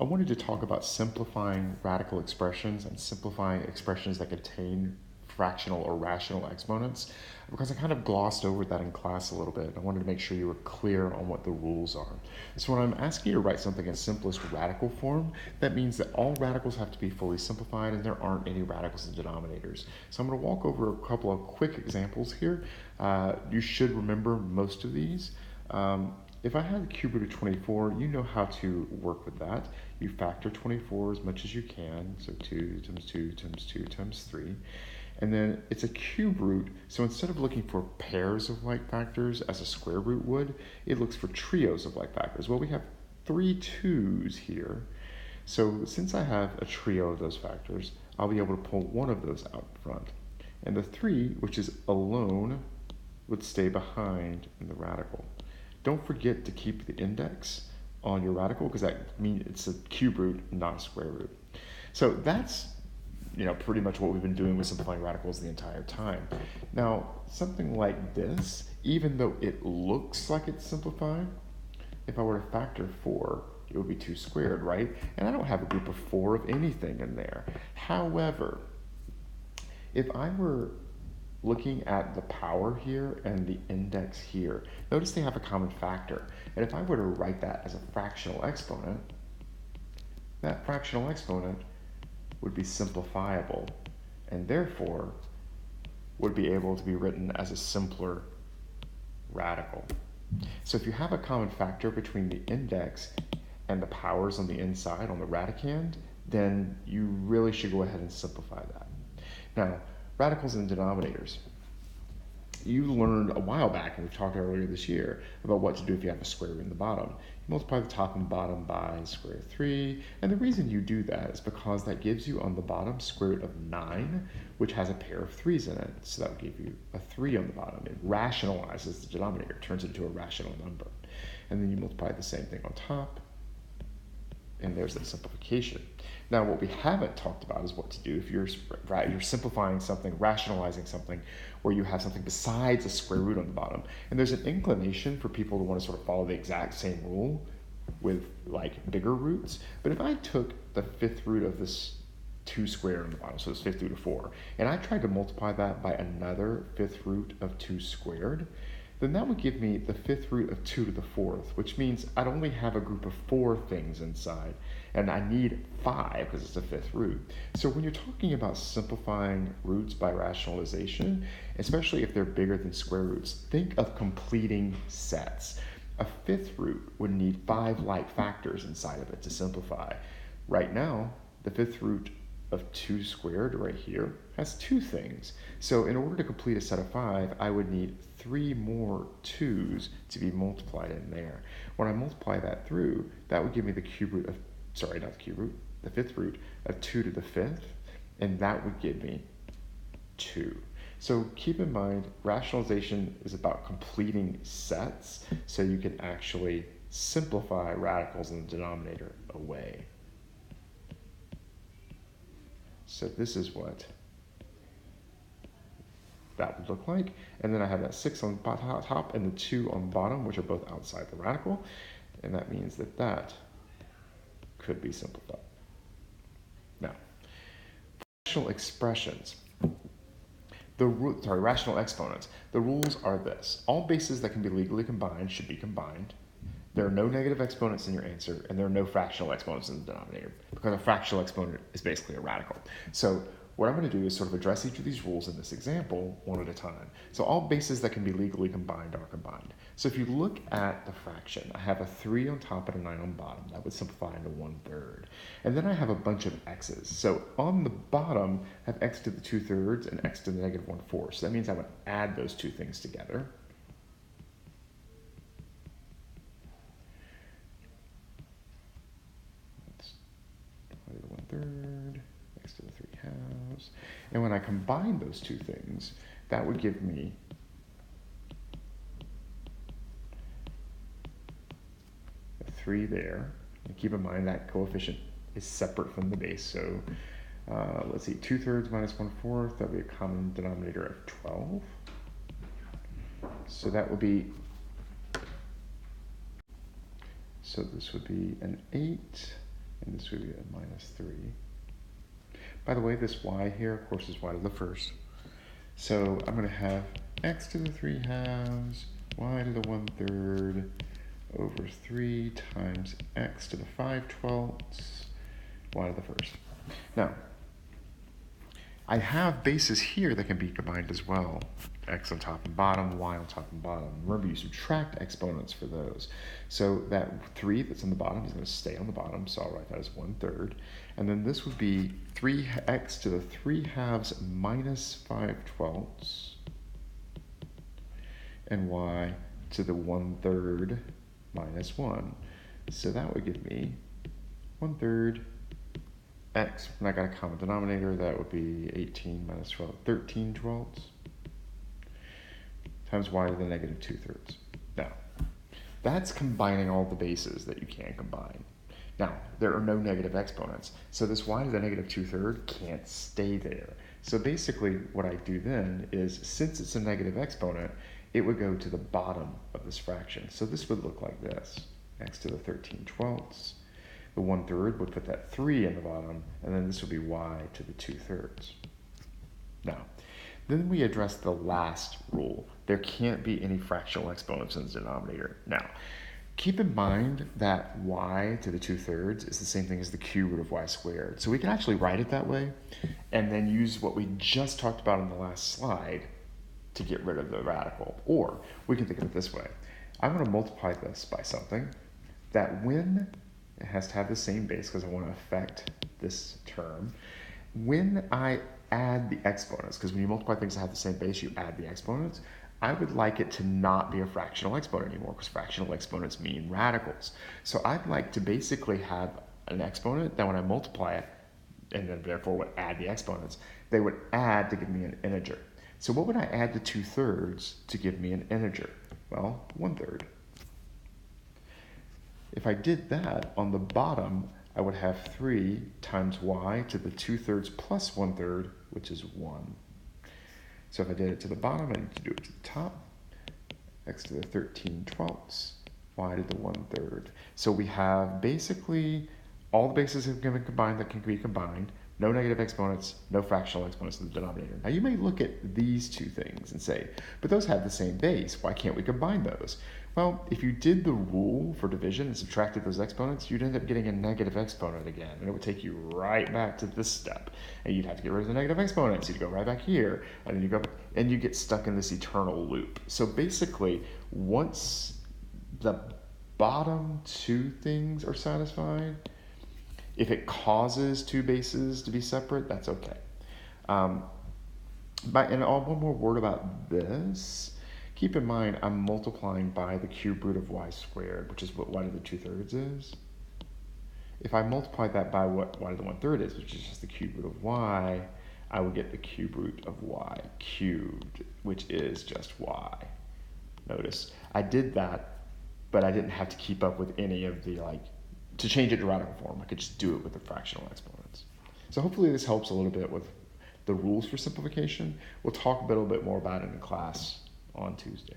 I wanted to talk about simplifying radical expressions and simplifying expressions that contain fractional or rational exponents because I kind of glossed over that in class a little bit. I wanted to make sure you were clear on what the rules are. So when I'm asking you to write something in simplest radical form, that means that all radicals have to be fully simplified and there aren't any radicals in denominators. So I'm going to walk over a couple of quick examples here. You should remember most of these. If I had the cube root of 24, you know how to work with that. You factor 24 as much as you can, so 2 times 2 times 2 times 3. And then it's a cube root, so instead of looking for pairs of like factors as a square root would, it looks for trios of like factors. Well, we have 3 2's here. So since I have a trio of those factors, I'll be able to pull one of those out front. And the 3, which is alone, would stay behind in the radical. Don't forget to keep the index on your radical because that means it's a cube root, not a square root. So that's pretty much what we've been doing with simplifying radicals the entire time. Now, something like this, even though it looks like it's simplified, if I were to factor 4, it would be 2 squared, right? And I don't have a group of 4 of anything in there. However, if I were looking at the power here and the index here, notice they have a common factor. And if I were to write that as a fractional exponent, that fractional exponent would be simplifiable and therefore would be able to be written as a simpler radical. So if you have a common factor between the index and the powers on the inside, on the radicand, then you really should go ahead and simplify that. Now, radicals and denominators. You learned a while back, and we talked earlier this year, about what to do if you have a square root in the bottom. You multiply the top and bottom by square root of 3, and the reason you do that is because that gives you on the bottom square root of 9, which has a pair of 3's in it, so that would give you a 3 on the bottom. It rationalizes the denominator, turns it into a rational number. And then you multiply the same thing on top, and there's that simplification. Now, what we haven't talked about is what to do if you're simplifying something, rationalizing something, where you have something besides a square root on the bottom. And there's an inclination for people to want to sort of follow the exact same rule with like bigger roots. But if I took the 5th root of this 2 squared on the bottom, so it's 5th root of 4, and I tried to multiply that by another 5th root of 2 squared, then that would give me the 5th root of 2 to the 4th, which means I'd only have a group of 4 things inside, and I need 5 because it's a 5th root. So when you're talking about simplifying roots by rationalization, especially if they're bigger than square roots, think of completing sets. A 5th root would need 5 like factors inside of it to simplify. Right now, the 5th root of 2 squared right here has 2 things. So in order to complete a set of 5, I would need 3 more 2's to be multiplied in there. When I multiply that through, that would give me the cube root of, sorry, not the cube root, the 5th root of 2 to the 5th, and that would give me 2. So keep in mind, rationalization is about completing sets, so you can actually simplify radicals in the denominator away. So this is what that would look like. And then I have that 6 on top and the 2 on the bottom, which are both outside the radical. And that means that that could be simplified. Now, rational expressions. Rational exponents. The rules are this. All bases that can be legally combined should be combined. There are no negative exponents in your answer, and there are no fractional exponents in the denominator, because a fractional exponent is basically a radical. So what I'm going to do is sort of address each of these rules in this example one at a time. So all bases that can be legally combined are combined. So if you look at the fraction, I have a 3 on top and a 9 on bottom. That would simplify into 1/3. And then I have a bunch of x's. So on the bottom, I have x to the 2/3 and x to the negative 1/4. So that means I would add those two things together. The 1/3, x to the 3/2. And when I combine those two things, that would give me a 3 there. And keep in mind that coefficient is separate from the base. So let's see, 2/3 minus 1/4, that would be a common denominator of 12. So that would be, so this would be an 8 and this would be a minus 3. By the way, this y here, of course, is y to the first. So I'm going to have x to the 3/2, y to the 1/3, over 3 times x to the 5/12, y to the first. Now, I have bases here that can be combined as well. X on top and bottom, y on top and bottom. Remember, you subtract exponents for those. So that 3 that's on the bottom is going to stay on the bottom, so I'll write that as 1/3. And then this would be 3x to the 3/2 minus 5/12, and y to the 1/3 minus 1. So that would give me 1/3 x, when I got a common denominator, that would be 18 minus 12, 13/12, times y to the negative 2/3. Now, that's combining all the bases that you can combine. Now, there are no negative exponents, so this y to the negative 2/3 can't stay there. So basically, what I do then is, since it's a negative exponent, it would go to the bottom of this fraction. So this would look like this, x to the 13/12. The 1/3 would put that 3 in the bottom, and then this would be y to the 2/3. Now, then we address the last rule. There can't be any fractional exponents in the denominator. Now, keep in mind that y to the 2/3 is the same thing as the cube root of y squared. So we can actually write it that way, and then use what we just talked about in the last slide to get rid of the radical. Or we can think of it this way. I'm going to multiply this by something that, when it has to have the same base because I want to affect this term, when I add the exponents, because when you multiply things that have the same base, you add the exponents, I would like it to not be a fractional exponent anymore, because fractional exponents mean radicals. So I'd like to basically have an exponent that when I multiply it, and then therefore would add the exponents, they would add to give me an integer. So what would I add to 2/3 to give me an integer? Well, 1/3. If I did that, on the bottom, I would have 3 times y to the 2/3 plus 1/3, which is 1. So if I did it to the bottom, I need to do it to the top. X to the 13/12, y to the 1/3. So we have basically all the bases have been combined that can be combined. No negative exponents, no fractional exponents in the denominator. Now you may look at these two things and say, but those have the same base. Why can't we combine those? Well, if you did the rule for division and subtracted those exponents, you'd end up getting a negative exponent again, and it would take you right back to this step. And you'd have to get rid of the negative exponents. You'd go right back here, and then you go, and you get stuck in this eternal loop. So basically, once the bottom two things are satisfied, if it causes two bases to be separate, that's okay. And one more word about this. Keep in mind, I'm multiplying by the cube root of y squared, which is what y to the 2/3 is. If I multiply that by what y to the 1/3 is, which is just the cube root of y, I would get the cube root of y cubed, which is just y. Notice, I did that, but I didn't have to keep up with any of the, to change it to radical form. I could just do it with the fractional exponents. So hopefully this helps a little bit with the rules for simplification. We'll talk a little bit more about it in class on Tuesday.